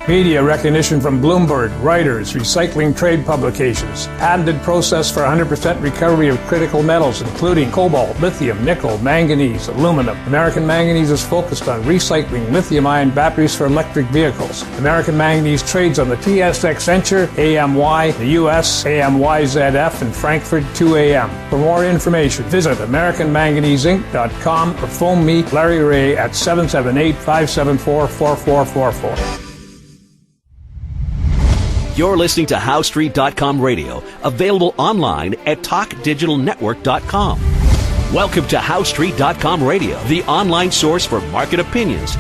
Media recognition from Bloomberg, Reuters, recycling trade publications. Patented process for 100% recovery of critical metals, including cobalt, lithium, nickel, manganese, aluminum. American Manganese is focused on recycling lithium-ion batteries for electric vehicles. American Manganese trades on the TSX Venture, AMY, the US, AMYZF, and Frankfurt 2AM. For more information, visit AmericanManganeseInc.com or phone me, Larry Ray, at 778-574-4444. You're listening to HowStreet.com radio, available online at TalkDigitalNetwork.com. Welcome to HowStreet.com radio, the online source for market opinions.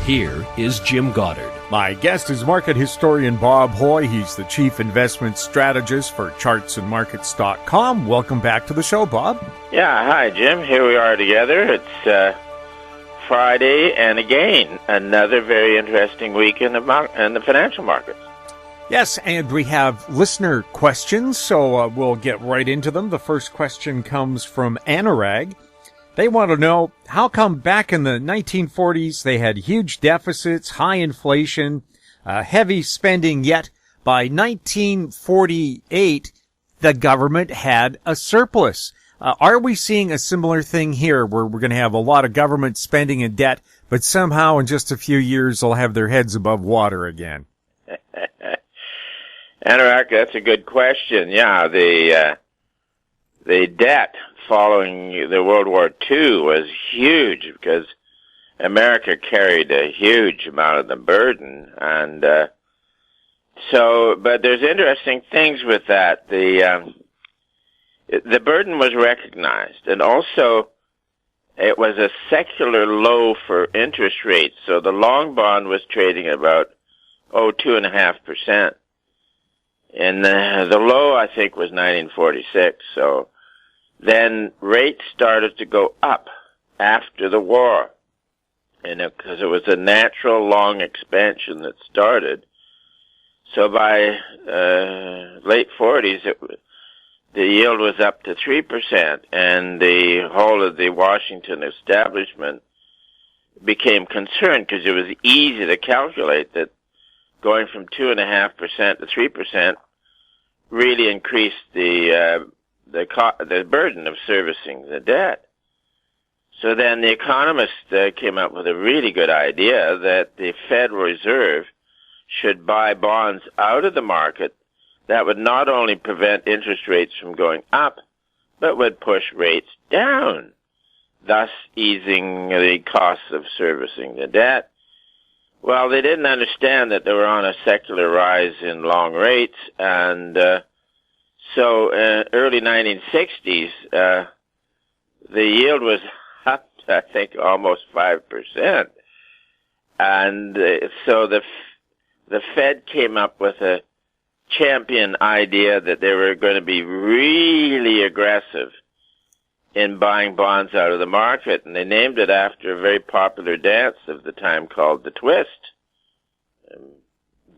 Here is Jim Goddard. My guest is market historian Bob Hoye. He's the chief investment strategist for chartsandmarkets.com. Welcome back to the show, Bob. Yeah, hi, Jim. Here we are together. It's Friday, and again, another very interesting week in the financial markets. Yes, and we have listener questions, so we'll get right into them. The first question comes from Anurag. They want to know, how come back in the 1940s they had huge deficits, high inflation, heavy spending, yet by 1948 the government had a surplus? Are we seeing a similar thing here where we're going to have a lot of government spending and debt, but somehow in just a few years they'll have their heads above water again? Anurag, that's a good question. Yeah, the debt following the World War II was huge because America carried a huge amount of the burden, and but there's interesting things with that. The burden was recognized, and also it was a secular low for interest rates. So the long bond was trading at about 2.5%. And the low, I think, was 1946. So then rates started to go up after the war, and because it was a natural long expansion that started. So by late 40s, the yield was up to 3%, and the whole of the Washington establishment became concerned because it was easy to calculate that going from 2.5% to 3% really increased the burden of servicing the debt. So then the economists came up with a really good idea that the Federal Reserve should buy bonds out of the market that would not only prevent interest rates from going up, but would push rates down, thus easing the costs of servicing the debt. Well, they didn't understand that they were on a secular rise in long rates, and so early 1960s, the yield was up to, I think, almost 5%. And so the Fed came up with a champion idea that they were going to be really aggressive in buying bonds out of the market, and they named it after a very popular dance of the time called the twist. The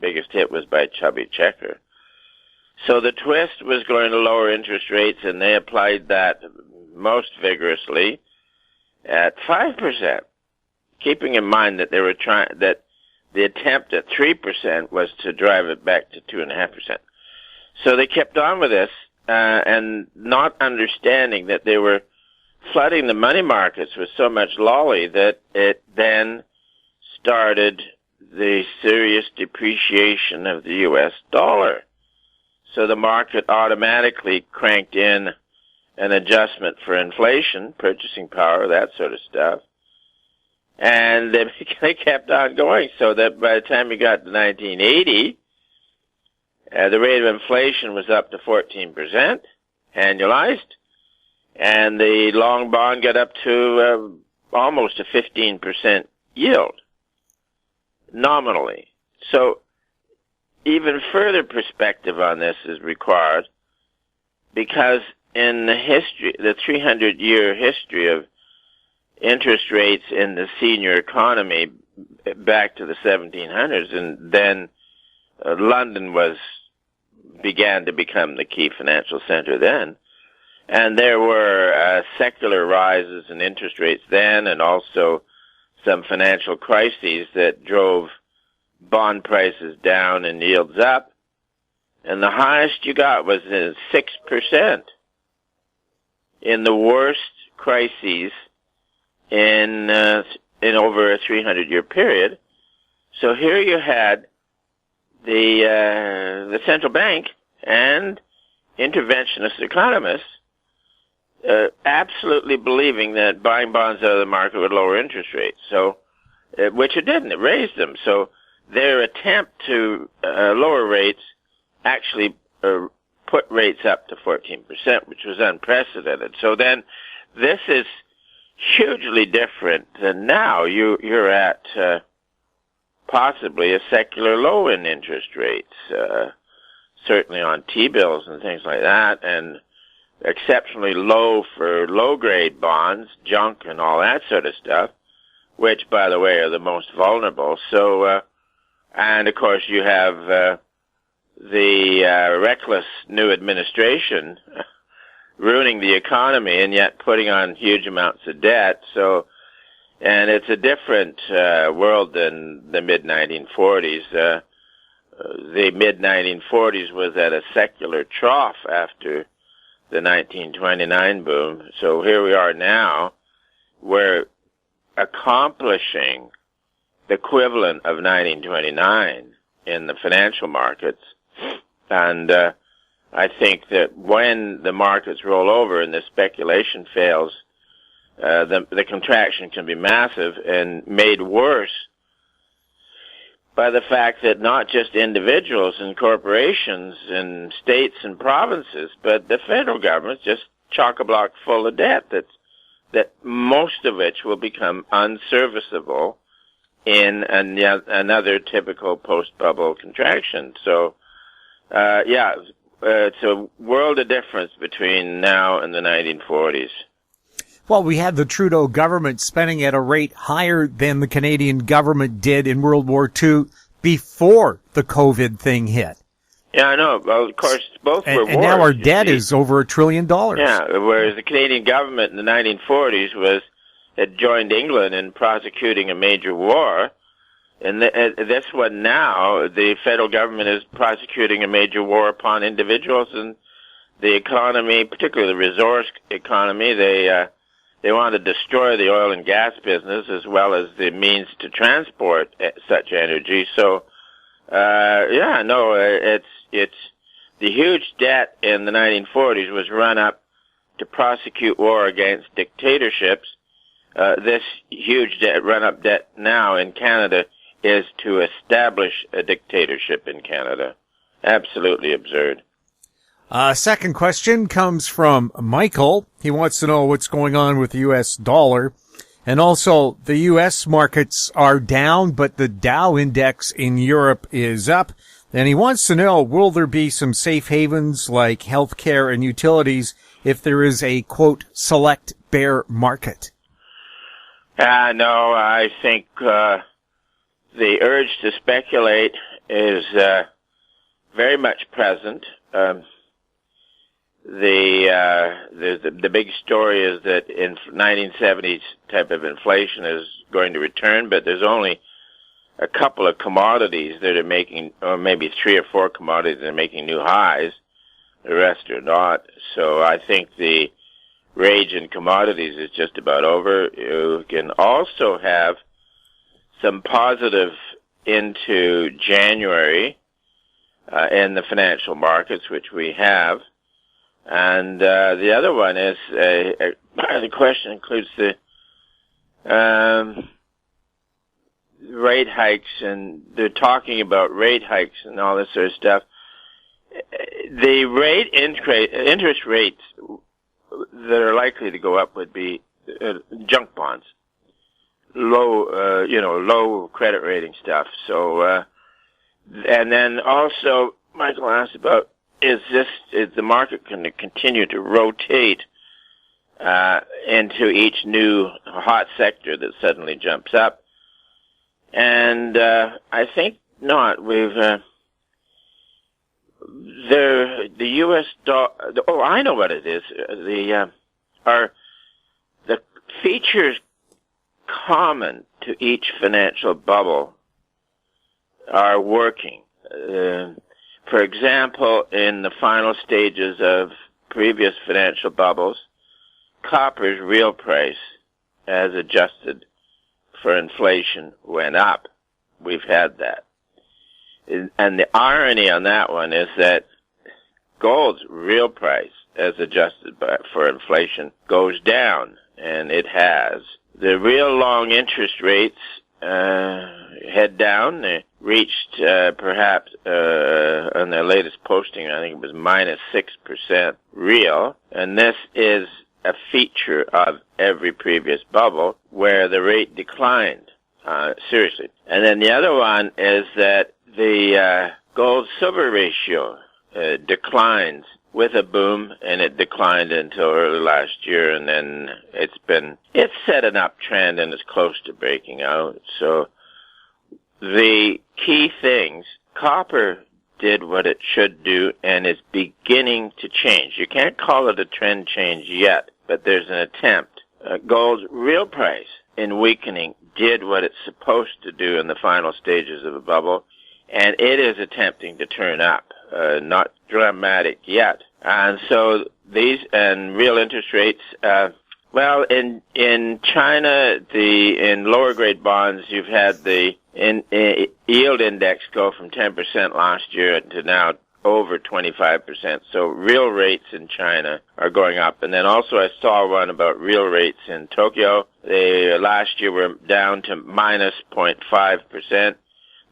biggest hit was by Chubby Checker. So the twist was going to lower interest rates, and they applied that most vigorously at 5%, keeping in mind that they were that the attempt at 3% was to drive it back to 2.5%. So they kept on with this, and not understanding that they were flooding the money markets with so much lolly that it then started the serious depreciation of the U.S. dollar. So the market automatically cranked in an adjustment for inflation, purchasing power, that sort of stuff. And they kept on going, so that by the time we got to 1980, the rate of inflation was up to 14% annualized, and the long bond got up to almost a 15% yield, nominally. So even further perspective on this is required, because in the 300-year history of interest rates in the senior economy back to the 1700s, and then London began to become the key financial center then. And there were secular rises in interest rates then, and also some financial crises that drove bond prices down and yields up. And the highest you got was 6% in the worst crises in over a 300-year period. So here you had the central bank and interventionist economists absolutely believing that buying bonds out of the market would lower interest rates. So, which it didn't. It raised them. So their attempt to lower rates actually put rates up to 14%, which was unprecedented. So then this is hugely different than now. You're at possibly a secular low in interest rates, certainly on T-bills and things like that, and exceptionally low for low-grade bonds, junk and all that sort of stuff, which, by the way, are the most vulnerable. So, and of course you have the reckless new administration ruining the economy and yet putting on huge amounts of debt. So, and it's a different world than the mid-1940s. The mid-1940s was at a secular trough after the 1929 boom. So here we are now. We're accomplishing the equivalent of 1929 in the financial markets. And I think that when the markets roll over and the speculation fails, the contraction can be massive and made worse by the fact that not just individuals and corporations and states and provinces, but the federal government's just chock-a-block full of debt that most of which will become unserviceable in another typical post-bubble contraction. So, it's a world of difference between now and the 1940s. Well, we had the Trudeau government spending at a rate higher than the Canadian government did in World War II before the COVID thing hit. Yeah, I know. Well, of course, both were wars. And now our debt is over $1 trillion. Yeah, whereas the Canadian government in the 1940s had joined England in prosecuting a major war. And this one now, the federal government is prosecuting a major war upon individuals and the economy, particularly the resource economy. They want to destroy the oil and gas business as well as the means to transport such energy. So, it's the huge debt in the 1940s was run up to prosecute war against dictatorships. This huge run-up debt now in Canada is to establish a dictatorship in Canada. Absolutely absurd. Second question comes from Michael. He wants to know what's going on with the U.S. dollar. And also, the U.S. markets are down, but the Dow index in Europe is up. And he wants to know, will there be some safe havens like healthcare and utilities if there is a, quote, select bear market? No, I think the urge to speculate is very much present. The big story is that in 1970s type of inflation is going to return, but there's only a couple of commodities that are making, or maybe 3 or 4 commodities that are making new highs. The rest are not. So I think the rage in commodities is just about over. You can also have some positive into January in the financial markets, which we have. And the other one is, the question includes the rate hikes, and they're talking about rate hikes and all this sort of stuff. The interest rates that are likely to go up would be junk bonds, low credit rating stuff. So, and then also Michael asked about, is the market going to continue to rotate into each new hot sector that suddenly jumps up? And I think not. We've the U.S. dollar. Oh, I know what it is. The features common to each financial bubble are working. For example, in the final stages of previous financial bubbles, copper's real price, as adjusted for inflation, went up. We've had that. And the irony on that one is that gold's real price, as adjusted for inflation, goes down, and it has. The real long interest rates head down. They reached perhaps on their latest posting, I think it was minus 6% real, and this is a feature of every previous bubble where the rate declined, seriously. And then the other one is that the gold-silver ratio declines with a boom, and it declined until early last year, and then it's set an uptrend and is close to breaking out. So the key things, copper did what it should do and is beginning to change. You can't call it a trend change yet, but there's an attempt. Gold's real price in weakening did what it's supposed to do in the final stages of a bubble, and it is attempting to turn up. Not dramatic yet. And so these, and real interest rates, well, in China, in lower grade bonds, you've had the yield index go from 10% last year to now over 25%. So real rates in China are going up. And then also I saw one about real rates in Tokyo. They last year were down to minus 0.5%.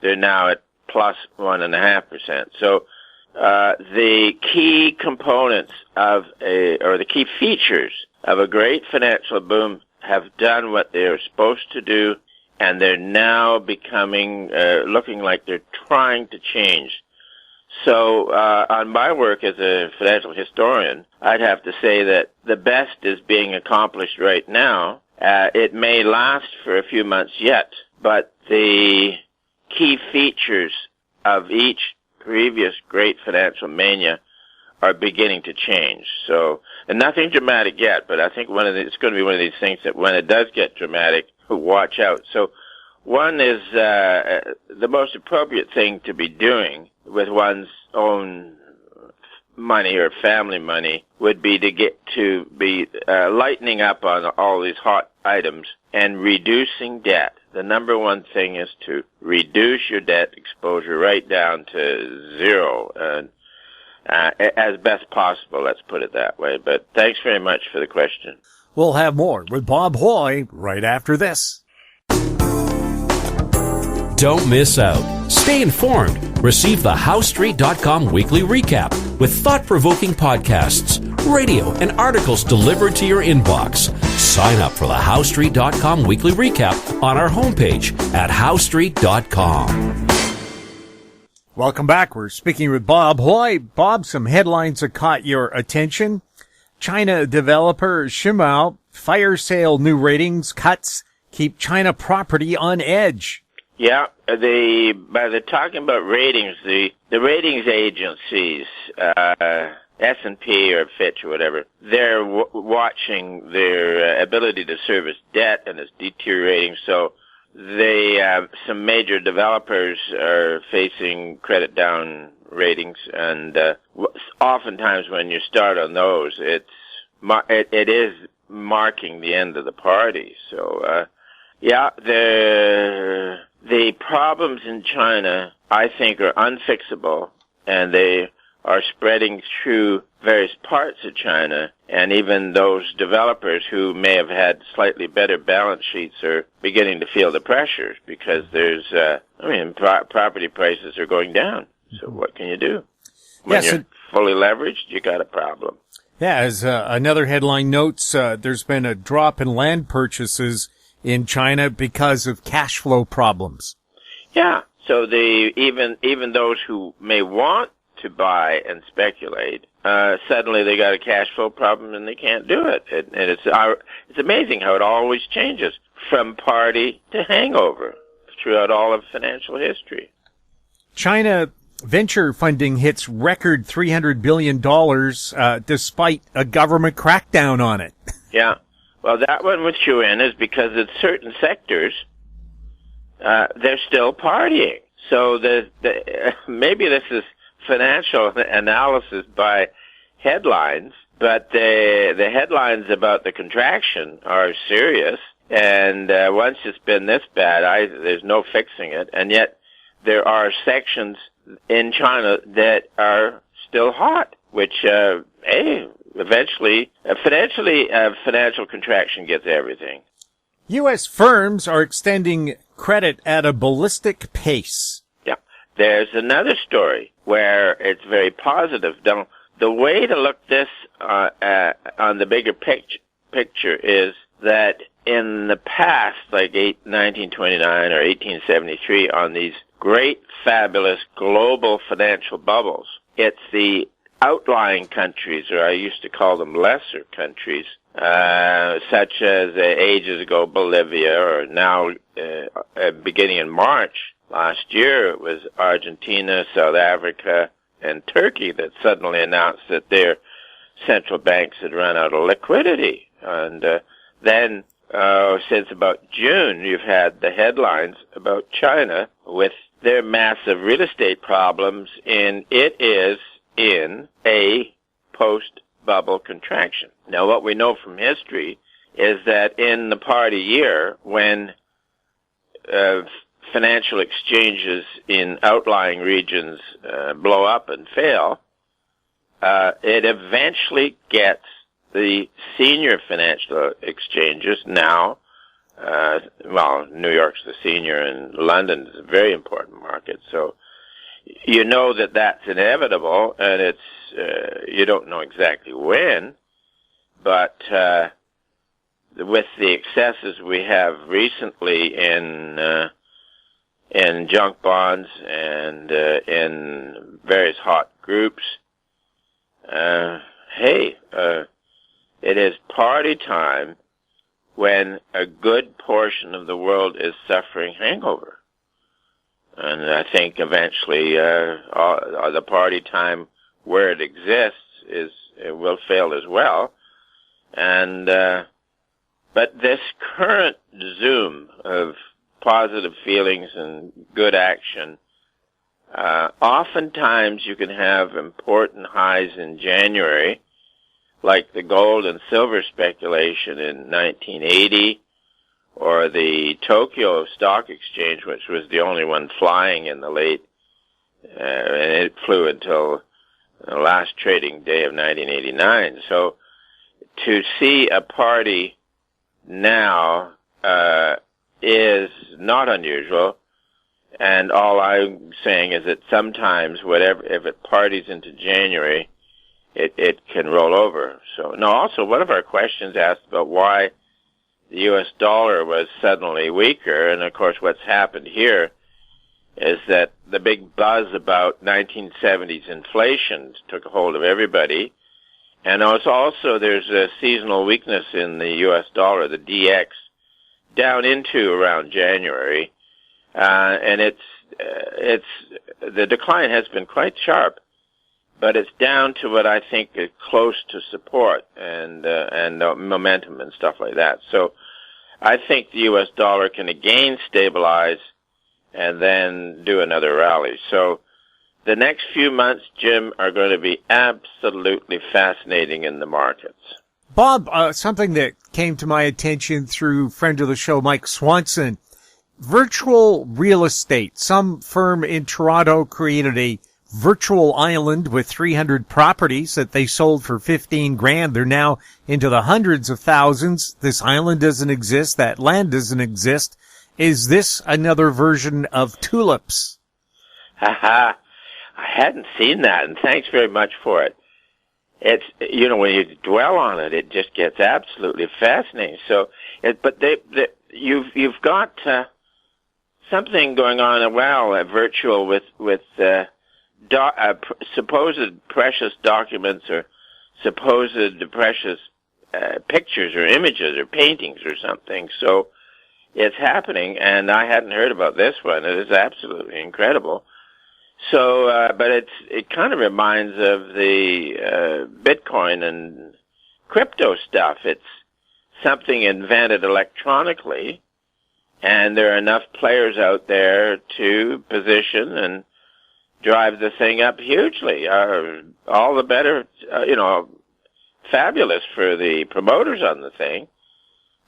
They're now at plus 1.5%. So the key components the key features of a great financial boom have done what they're supposed to do, and they're now becoming, looking like they're trying to change. So, on my work as a financial historian, I'd have to say that the best is being accomplished right now. It may last for a few months yet, but the key features of each previous great financial mania are beginning to change. So, and nothing dramatic yet, but I think it's going to be one of these things that when it does get dramatic, watch out. So, one is the most appropriate thing to be doing with one's own money or family money would be to be lightening up on all these hot items and reducing debt. The number one thing is to reduce your debt exposure right down to zero, as best possible, let's put it that way. But thanks very much for the question. We'll have more with Bob Hoye right after this. Don't miss out. Stay informed. Receive the HowStreet.com weekly recap with thought-provoking podcasts, radio, and articles delivered to your inbox. Sign up for the HowStreet.com weekly recap on our homepage at HowStreet.com. Welcome back. We're speaking with Bob Hoye. Bob, some headlines that caught your attention. China developer Shimao fire sale new ratings cuts keep China property on edge. Yeah, by the talking about ratings, the ratings agencies, S&P or Fitch or whatever, they're watching their ability to service debt, and it's deteriorating. So some major developers are facing credit down ratings, and oftentimes when you start on those, it is marking the end of the party. So the problems in China, I think, are unfixable, and they are spreading through various parts of China, and even those developers who may have had slightly better balance sheets are beginning to feel the pressures because property prices are going down. So what can you do? When you're fully leveraged, you got a problem. Yeah, as another headline notes, there's been a drop in land purchases in China because of cash flow problems. Yeah, so even those who may want to buy and speculate, suddenly they got a cash flow problem and they can't do it. And it's amazing how it always changes from party to hangover throughout all of financial history. China venture funding hits record $300 billion despite a government crackdown on it. Yeah. Well, that one with Yuan is because in certain sectors, they're still partying. So maybe this is financial analysis by headlines, but the headlines about the contraction are serious. And once it's been this bad, there's no fixing it. And yet there are sections in China that are still hot, which eventually, financial contraction gets everything. U.S. firms are extending credit at a ballistic pace. Yeah. There's another story where it's very positive. Now, the way to look this on the bigger picture is that in the past, like 1929 or 1873, on these great, fabulous global financial bubbles, it's the outlying countries, or I used to call them lesser countries, such as ages ago Bolivia, or now beginning in March last year it was Argentina, South Africa, and Turkey that suddenly announced that their central banks had run out of liquidity. And then since about June, you've had the headlines about China with their massive real estate problems, and it is in a post-bubble contraction. Now, what we know from history is that in the party year, when financial exchanges in outlying regions blow up and fail, it eventually gets the senior financial exchanges now. New York's the senior, and London is a very important market. So you know that that's inevitable, and it's you don't know exactly when, but with the excesses we have recently in junk bonds and in various hot groups, it is party time when a good portion of the world is suffering hangover. And I think eventually the party time where it exists it will fail as well. And but this current zoom of positive feelings and good action, oftentimes you can have important highs in January, like the gold and silver speculation in 1980, or the Tokyo Stock Exchange, which was the only one flying in the late, and it flew until the last trading day of 1989. So to see a party now is not unusual, and all I'm saying is that sometimes if it parties into January, it can roll over. So, no, also one of our questions asked about why the U.S. dollar was suddenly weaker, and of course what's happened here is that the big buzz about 1970s inflation took a hold of everybody, and also there's a seasonal weakness in the U.S. dollar, the DX, down into around January, and it's the decline has been quite sharp, but it's down to what I think is close to support and momentum and stuff like that. So I think the U.S. dollar can again stabilize and then do another rally. So the next few months, Jim, are going to be absolutely fascinating in the markets. Bob, something that came to my attention through friend of the show, Mike Swanson, virtual real estate. Some firm in Toronto created a virtual island with 300 properties that they sold for $15,000. They're now into the hundreds of thousands. This island doesn't exist. That land doesn't exist. Is this another version of tulips? I hadn't seen that, and thanks very much for it. It's, when you dwell on it, it just gets absolutely fascinating. So, you've got something going on, virtual with supposed precious documents or supposed precious pictures or images or paintings or something. So it's happening, and I hadn't heard about this one. It is absolutely incredible. So, but it kind of reminds of the Bitcoin and crypto stuff. It's something invented electronically, And there are enough players out there to position and drive the thing up hugely. All the better, fabulous for the promoters on the thing.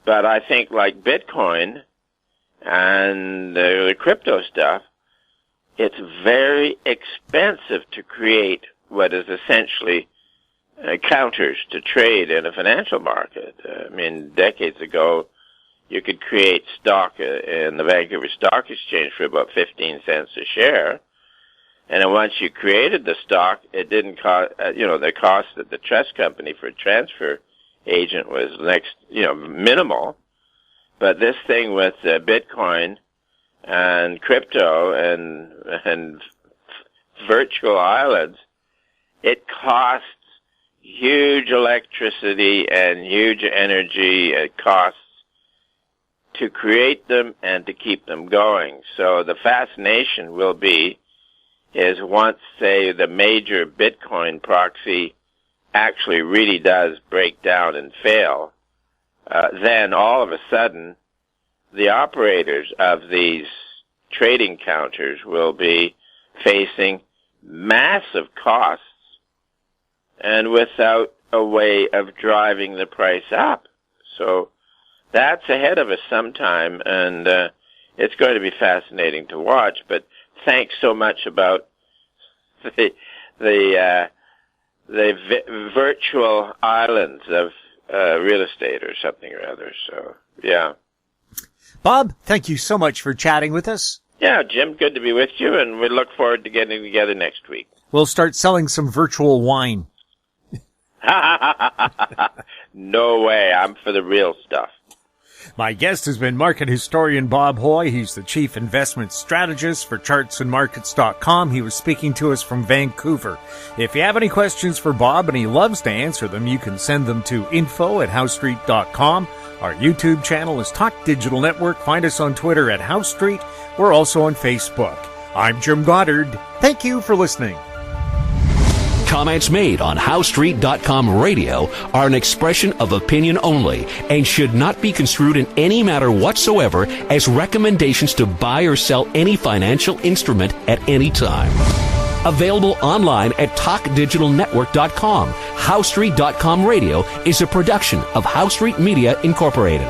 But I think like Bitcoin and the crypto stuff, it's very expensive to create what is essentially counters to trade in a financial market. Decades ago, you could create stock in the Vancouver Stock Exchange for about 15 cents a share. And then once you created the stock, it didn't cost, the cost of the trust company for a transfer agent was minimal. But this thing with Bitcoin and crypto and virtual islands, it costs huge electricity and huge energy. It costs to create them and to keep them going. So the fascination will be is once, say, the major Bitcoin proxy actually really does break down and fail, then all of a sudden the operators of these trading counters will be facing massive costs and without a way of driving the price up. So that's ahead of us sometime, and it's going to be fascinating to watch. But thanks so much about the virtual islands of real estate or something or other. So, yeah. Bob, thank you so much for chatting with us. Yeah, Jim, good to be with you, and we look forward to getting together next week. We'll start selling some virtual wine. No way. I'm for the real stuff. My guest has been market historian Bob Hoye. He's the chief investment strategist for chartsandmarkets.com. He was speaking to us from Vancouver. If you have any questions for Bob, and he loves to answer them, you can send them to info@housestreet.com. Our YouTube channel is Talk Digital Network. Find us on Twitter @HouseStreet. We're also on Facebook. I'm Jim Goddard. Thank you for listening. Comments made on HouseStreet.com radio are an expression of opinion only and should not be construed in any matter whatsoever as recommendations to buy or sell any financial instrument at any time. Available online at TalkDigitalNetwork.com. HouseStreet.com radio is a production of House Street Media Incorporated.